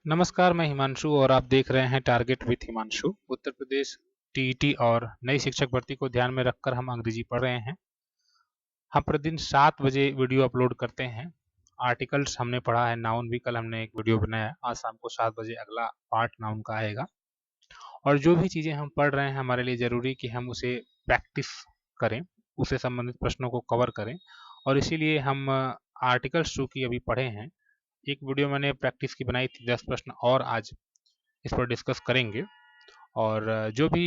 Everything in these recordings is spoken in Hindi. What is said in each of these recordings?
नमस्कार, मैं हिमांशु और आप देख रहे हैं target with Himanshu. Uttar Pradesh TET और नई शिक्षक भर्ती को ध्यान में रखकर हम अंग्रेजी पढ़ रहे हैं। हम प्रतिदिन 7 बजे वीडियो अपलोड करते हैं। आर्टिकल्स हमने पढ़ा है, नाउन भी कल हमने एक वीडियो बनाया। आज शाम को 7 बजे अगला पार्ट नाउन का आएगा। और जो भी चीज़ें हम पढ़ रहे हैं हमारे लिए ज़रूरी कि हम उसे प्रैक्टिस करें, उससे संबंधित प्रश्नों को कवर करें। और इसीलिए हम आर्टिकल्स जो कि अभी पढ़े हैं, एक वीडियो मैंने प्रैक्टिस की बनाई थी 10 प्रश्न, और आज इस पर डिस्कस करेंगे। और जो भी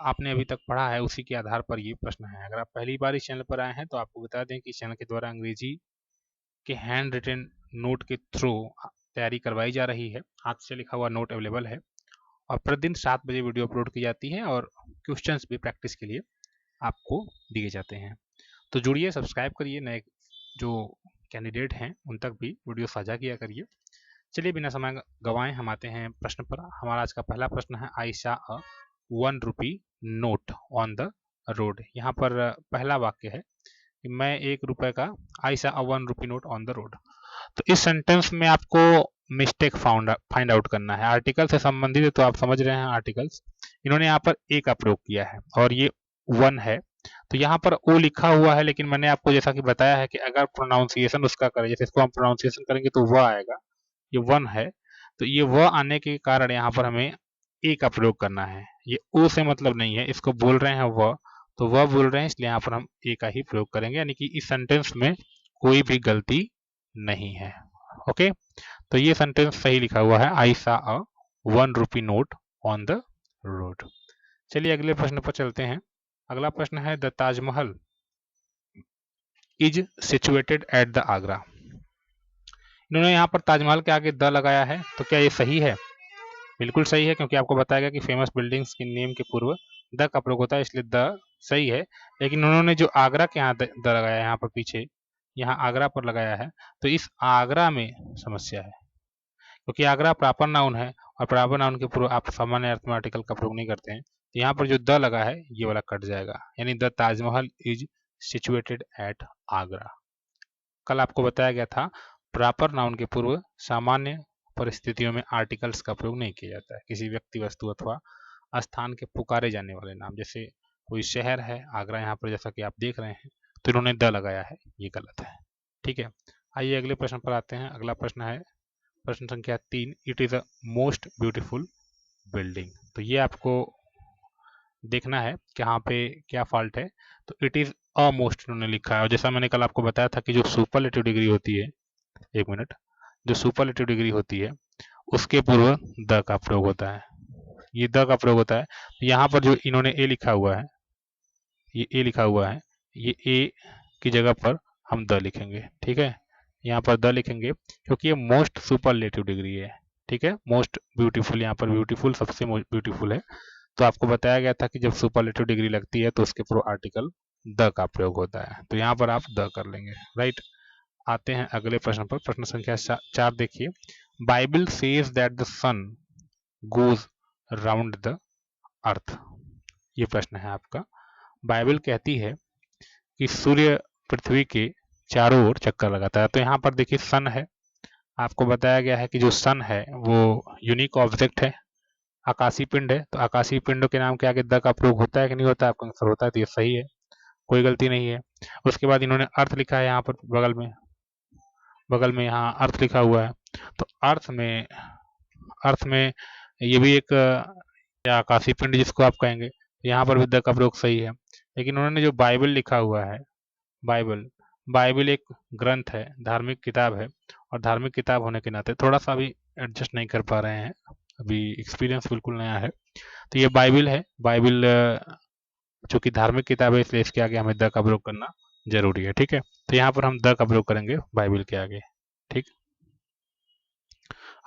आपने अभी तक पढ़ा है उसी के आधार पर ये प्रश्न है। अगर आप पहली बार इस चैनल पर आए हैं तो आपको बता दें कि इस चैनल के द्वारा अंग्रेजी के हैंड रिटन नोट के थ्रू तैयारी करवाई जा रही है। हाथ से लिखा हुआ नोट अवेलेबल है और प्रतिदिन 7 बजे वीडियो अपलोड की जाती है और क्वेश्चंस भी प्रैक्टिस के लिए आपको दिए जाते हैं। तो जुड़िए, सब्सक्राइब करिए, नए जो कैंडिडेट हैं उन तक भी वीडियो साझा किया करिए। चलिए बिना समय गवाएं हम आते हैं प्रश्न पर। हमारा आज का पहला प्रश्न है, आई सा अ 1 rupee note on the road. यहाँ पर पहला वाक्य है कि मैं 1 रुपए का, आई सा अ 1 rupee note on the road. तो इस सेंटेंस में आपको मिस्टेक फाइंड आउट करना है। आर्टिकल से संबंधित है तो आप समझ रहे हैं आर्टिकल्स। इन्होंने यहाँ पर ए का प्रयोग किया है और ये 1 है, तो यहाँ पर ओ लिखा हुआ है, लेकिन मैंने आपको जैसा कि बताया है कि अगर प्रोनाउंसिएशन उसका करें, जैसे इसको हम प्रोनाउंसिएशन करेंगे तो वह आएगा, ये 1 है, तो ये वह आने के कारण यहाँ पर हमें ए का प्रयोग करना है। ये ओ से मतलब नहीं है, इसको बोल रहे हैं वह, तो वह बोल रहे हैं, इसलिए यहाँ पर हम ए का ही प्रयोग करेंगे, यानी कि इस सेंटेंस में कोई भी गलती नहीं है। ओके, तो ये सेंटेंस सही लिखा हुआ है, आई सा अ 1 rupee note on the road. चलिए अगले प्रश्न पर चलते हैं। अगला प्रश्न है, the Taj Mahal is situated at the Agra. इन्होंने यहाँ पर ताजमहल के आगे द लगाया है, तो क्या ये सही है? बिल्कुल सही है, क्योंकि आपको बताया गया कि फेमस बिल्डिंग्स के नेम के पूर्व द का प्रयोग होता है, इसलिए द सही है। लेकिन उन्होंने जो आगरा के यहाँ द लगाया है, यहाँ पर पीछे यहाँ आगरा पर लगाया है, तो इस आगरा में समस्या है, क्योंकि आगरा प्रॉपर नाउन है और प्रॉपर नाउन के पूर्व आप सामान्य अर्थ में आर्टिकल का प्रयोग नहीं करते हैं। तो यहाँ पर जो द लगा है ये वाला कट जाएगा, यानी the Taj Mahal is situated at Agra. कल आपको बताया गया था प्रॉपर नाउन के पूर्व सामान्य परिस्थितियों में आर्टिकल्स का प्रयोग नहीं किया जाता है। किसी व्यक्ति, वस्तु अथवा स्थान के पुकारे जाने वाले नाम, जैसे कोई शहर है आगरा, यहाँ पर जैसा कि आप देख रहे हैं, तो इन्होंने द लगाया है, ये गलत है। ठीक है, आइए अगले प्रश्न पर आते हैं। अगला प्रश्न है प्रश्न संख्या 3, it is a most beautiful building. तो ये आपको देखना है कि यहाँ पे क्या फॉल्ट है। तो इट इज अ मोस्ट इन्होंने लिखा है, और जैसा मैंने कल आपको बताया था कि जो सुपरलेटिव डिग्री होती है, एक मिनट, जो सुपरलेटिव डिग्री होती है उसके पूर्व द का प्रयोग होता है, ये द का प्रयोग होता है। तो यहाँ पर जो इन्होंने ए लिखा हुआ है, ये ए लिखा हुआ है, ये ए की जगह पर हम द लिखेंगे। ठीक है, यहाँ पर द लिखेंगे क्योंकि ये मोस्ट सुपरलेटिव डिग्री है। ठीक है, मोस्ट ब्यूटीफुल, यहाँ पर ब्यूटीफुल सबसे ब्यूटीफुल है। तो आपको बताया गया था कि जब सुपरलेटिव डिग्री लगती है तो उसके पूर्व आर्टिकल द का प्रयोग होता है, तो यहाँ पर आप द कर लेंगे। राइट, आते हैं अगले प्रश्न पर। प्रश्न संख्या 4 देखिए, Bible says that the sun goes round the earth. ये प्रश्न है आपका। बाइबल कहती है कि सूर्य पृथ्वी के चारों ओर चक्कर लगाता है। तो यहाँ पर देखिए सन है, आपको बताया गया है कि जो सन है वो यूनिक ऑब्जेक्ट है, आकाशीय पिंड है, तो आकाशीय पिंडों के नाम के आगे द का प्रयोग होता है कि नहीं होता है? आपका आंसर होता है, तो ये सही है, कोई गलती नहीं है। उसके बाद इन्होंने अर्थ लिखा है, यहाँ पर बगल में यहाँ अर्थ लिखा हुआ है, तो अर्थ में ये भी एक आकाशीय पिंड जिसको आप कहेंगे, यहाँ पर भी द का प्रयोग सही है। लेकिन उन्होंने जो बाइबल लिखा हुआ है, बाइबल एक ग्रंथ है, धार्मिक किताब है, और धार्मिक किताब होने के नाते थोड़ा सा अभी एडजस्ट नहीं कर पा रहे हैं, अभी एक्सपीरियंस बिल्कुल नया है। तो ये बाइबल है, बाइबल जो कि धार्मिक किताब है, इसलिए इसके आगे हमें द का प्रयोग करना जरूरी है। ठीक है, तो यहाँ पर हम द का प्रयोग करेंगे बाइबल के आगे। ठीक,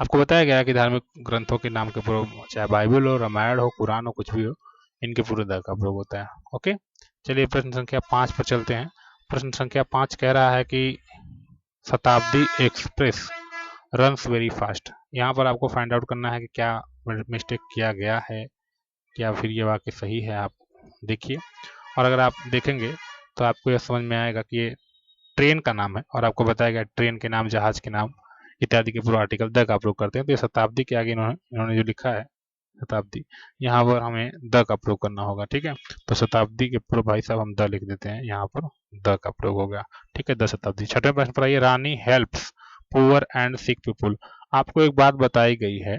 आपको बताया गया है कि धार्मिक ग्रंथों के नाम के पूर्व, चाहे बाइबल हो, रामायण हो, कुरान हो, कुछ भी हो, इनके पूर्व द का प्रयोग होता है। ओके, चलिए प्रश्न संख्या 5 पर चलते हैं। प्रश्न संख्या 5 कह रहा है कि शताब्दी एक्सप्रेस रन्स वेरी फास्ट। यहाँ पर आपको फाइंड आउट करना है कि क्या मिस्टेक किया गया है, क्या फिर ये वाक्य सही है। आप देखिए, और अगर आप देखेंगे तो आपको यह समझ में आएगा कि ये ट्रेन का नाम है, और आपको बताया गया ट्रेन के नाम, जहाज के नाम इत्यादि के पूर्व आर्टिकल द का प्रयोग करते हैं। तो ये शताब्दी के आगे इन्होंने जो लिखा है शताब्दी, यहाँ पर हमें द का प्रयोग करना होगा। ठीक है, तो शताब्दी के पूर्व भाई साहब हम द लिख देते हैं, यहाँ पर द का प्रयोग हो गया। ठीक है, द शताब्दी। छठवें प्रश्न पर आइए, Rani helps poor and sick people. आपको एक बात बताई गई है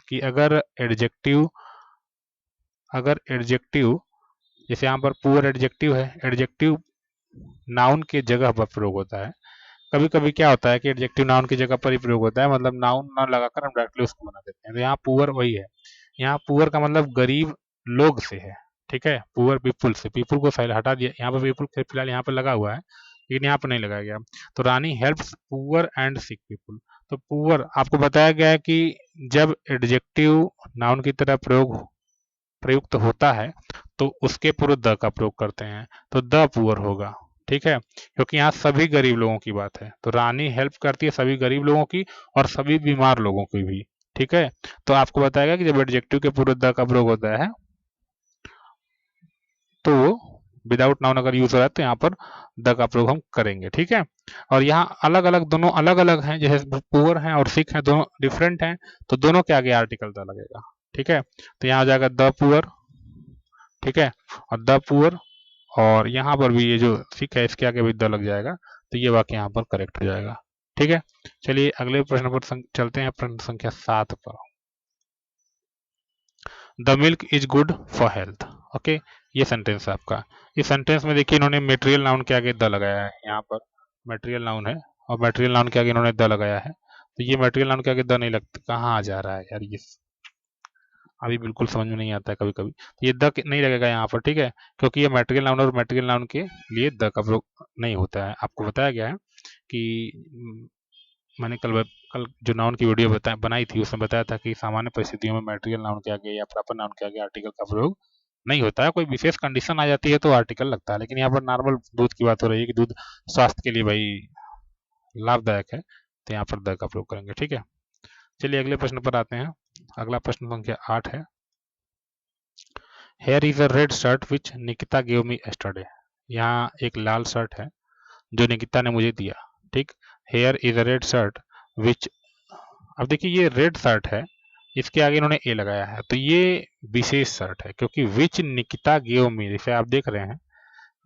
कि अगर एडजेक्टिव जैसे यहाँ पर पुअर एडजेक्टिव है, एडजेक्टिव नाउन के जगह पर प्रयोग होता है। कभी कभी क्या होता है कि एडजेक्टिव नाउन की जगह पर ही प्रयोग होता है, मतलब नाउन ना लगाकर हम डायरेक्टली उसको बना देते हैं। तो यहाँ पुअर वही है, यहाँ पुअर का मतलब गरीब लोग से है। ठीक है, पुअर पीपुल से, पीपुल को साइड हटा दिया, यहाँ पर पीपुल फिलहाल यहाँ पर लगा हुआ है लेकिन यहाँ पर नहीं लगाया गया। तो Rani helps poor and sick people. तो पुअर आपको बताया गया है कि जब एडजेक्टिव नाउन की तरह प्रयुक्त होता है तो उसके पूर्व द का प्रयोग करते हैं, तो द पुअर होगा। ठीक है, क्योंकि यहाँ सभी गरीब लोगों की बात है, तो रानी हेल्प करती है सभी गरीब लोगों की और सभी बीमार लोगों की भी। ठीक है, तो आपको बताएगा कि जब एडजेक्टिव के पूर्व द का प्रयोग होता है तो विदाउट नाउन अगर यूज हो रहा है तो यहाँ पर द का प्रयोग हम करेंगे। ठीक है, और यहाँ अलग अलग दोनों अलग अलग हैं, जैसे पुअर हैं और सिक हैं, दोनों डिफरेंट हैं, तो दोनों के आगे आर्टिकल द लगेगा। ठीक है, तो यहाँ आ जाएगा द पुअर। ठीक है, और द पुअर, और यहाँ पर भी ये जो सिक है इसके आगे भी द लग जाएगा, तो ये वाक्य यहाँ पर करेक्ट हो जाएगा। ठीक है, चलिए अगले प्रश्न पर चलते हैं, प्रश्न संख्या 7 पर। The milk is good for health. Okay, ये सेंटेंस है आपका। इस सेंटेंस में देखिए इन्होंने मटेरियल नाउन के आगे द लगाया है, यहाँ पर मटेरियल नाउन है और मटेरियल नाउन के आगे इन्होंने द लगाया है, तो ये मटेरियल नाउन के आगे द नहीं लगता, कहाँ आ जा रहा है यार, ये अभी बिल्कुल समझ में नहीं आता है कभी कभी। तो ये द नहीं लगेगा यहाँ पर। ठीक है, क्योंकि ये मटेरियल नाउन और मटेरियल नाउन के लिए द का प्रयोग नहीं होता है। आपको बताया गया है कि मैंने कल जो नाउन की वीडियो बनाई थी उसमें बताया था कि सामान्य परिस्थितियों में मटेरियल नाउन के आगे या प्रॉपर नाउन के आगे आर्टिकल का प्रयोग नहीं होता है, कोई विशेष कंडीशन आ जाती है तो आर्टिकल लगता है। लेकिन यहाँ पर नॉर्मल दूध की बात हो रही है कि दूध स्वास्थ्य के लिए भाई लाभदायक है, तो यहाँ पर द का प्रयोग करेंगे। ठीक है, चलिए अगले प्रश्न पर आते हैं। अगला प्रश्न संख्या 8 है, hair is a red shirt which Nikita give me yesterday. यहाँ एक लाल शर्ट है जो निकिता ने मुझे दिया। ठीक, here is a red shirt which, अब देखिए ये रेड शर्ट है, इसके आगे इन्होंने ए लगाया है, तो ये विशेष शर्ट है, क्योंकि विच निकिता गिव मी, जैसे आप देख रहे हैं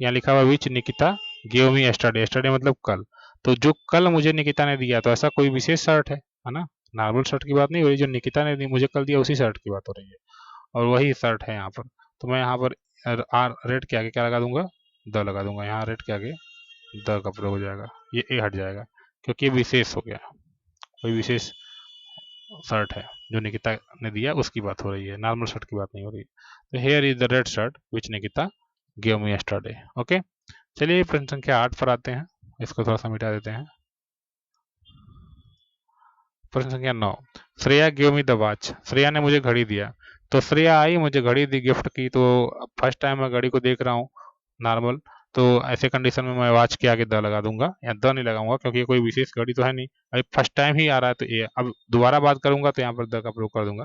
यहाँ लिखा हुआ which Nikita give me yesterday, yesterday मतलब कल, तो जो कल मुझे निकिता ने दिया, तो ऐसा कोई विशेष शर्ट है ना, नॉर्मल शर्ट की बात नहीं हो रही, जो निकिता ने मुझे कल दिया उसी शर्ट की बात हो रही है, और वही शर्ट है यहाँ पर। तो मैं यहाँ पर रेड के आगे क्या लगा दूंगा, द लगा दूंगा, यहाँ रेड के आगे द का प्रयोग हो जाएगा, ये ए हट जाएगा क्योंकि ये विशेष हो गया, कोई विशेष शर्ट है जो निकिता ने दिया उसकी बात हो रही है, नॉर्मल शर्ट की बात नहीं हो रही। तो here is the red shirt which Nikita give me yesterday. Okay, चलिए प्रश्न संख्या 8 पर आते हैं, इसको थोड़ा सा मिटा देते हैं। प्रश्न संख्या 9, Shreya give me the watch. Shreya ने मुझे घड़ी दिया, तो श्रेया आई मुझे घड़ी दी गिफ्ट की, तो फर्स्ट टाइम मैं घड़ी को देख रहा हूँ नॉर्मल, तो ऐसे कंडीशन में मैं वॉच के आगे द लगा दूंगा, या द नहीं लगाऊंगा क्योंकि ये कोई विशेष घड़ी तो है नहीं, अभी फर्स्ट टाइम ही आ रहा है, तो ये अब दोबारा बात करूंगा तो यहाँ पर द का प्रयोग कर दूंगा,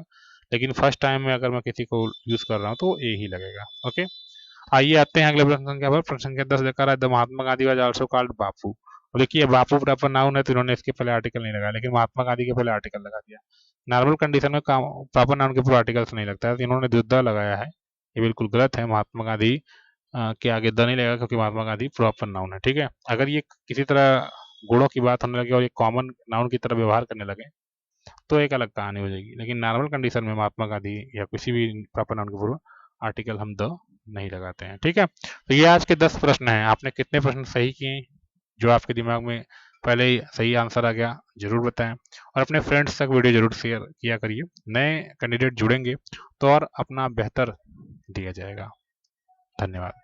लेकिन फर्स्ट टाइम में अगर मैं किसी को यूज कर रहा हूँ तो ए ही लगेगा। ओके, आइए आते हैं अगले प्रश्न संख्या पर। प्रश्न संख्या 10 लिखा है, the Mahatma Gandhi was also called Bapu. और देखिए बापू प्रॉपर नाउन है तो इन्होंने इसके पहले आर्टिकल नहीं लगाया, लेकिन महात्मा गांधी के पहले आर्टिकल लगा दिया। नॉर्मल कंडीशन में प्रॉपर नाउन के पूरा आर्टिकल्स नहीं लगता है, तो इन्होंने द लगाया है, ये बिल्कुल गलत है। महात्मा गांधी के आगे द नहीं लगेगा क्योंकि महात्मा गांधी प्रॉपर नाउन है। ठीक है, अगर ये किसी तरह गुणों की बात होने लगे और ये कॉमन नाउन की तरह व्यवहार करने लगे तो एक अलग कहानी हो जाएगी, लेकिन नॉर्मल कंडीशन में महात्मा गांधी या किसी भी प्रॉपर नाउन के पूर्व आर्टिकल हम द नहीं लगाते हैं। ठीक है, तो ये आज के 10 प्रश्न हैं। आपने कितने प्रश्न सही किए, जो आपके दिमाग में पहले ही सही आंसर आ गया जरूर बताएं, और अपने फ्रेंड्स तक वीडियो जरूर शेयर किया करिए। नए कैंडिडेट जुड़ेंगे तो और अपना बेहतर दिया जाएगा। धन्यवाद।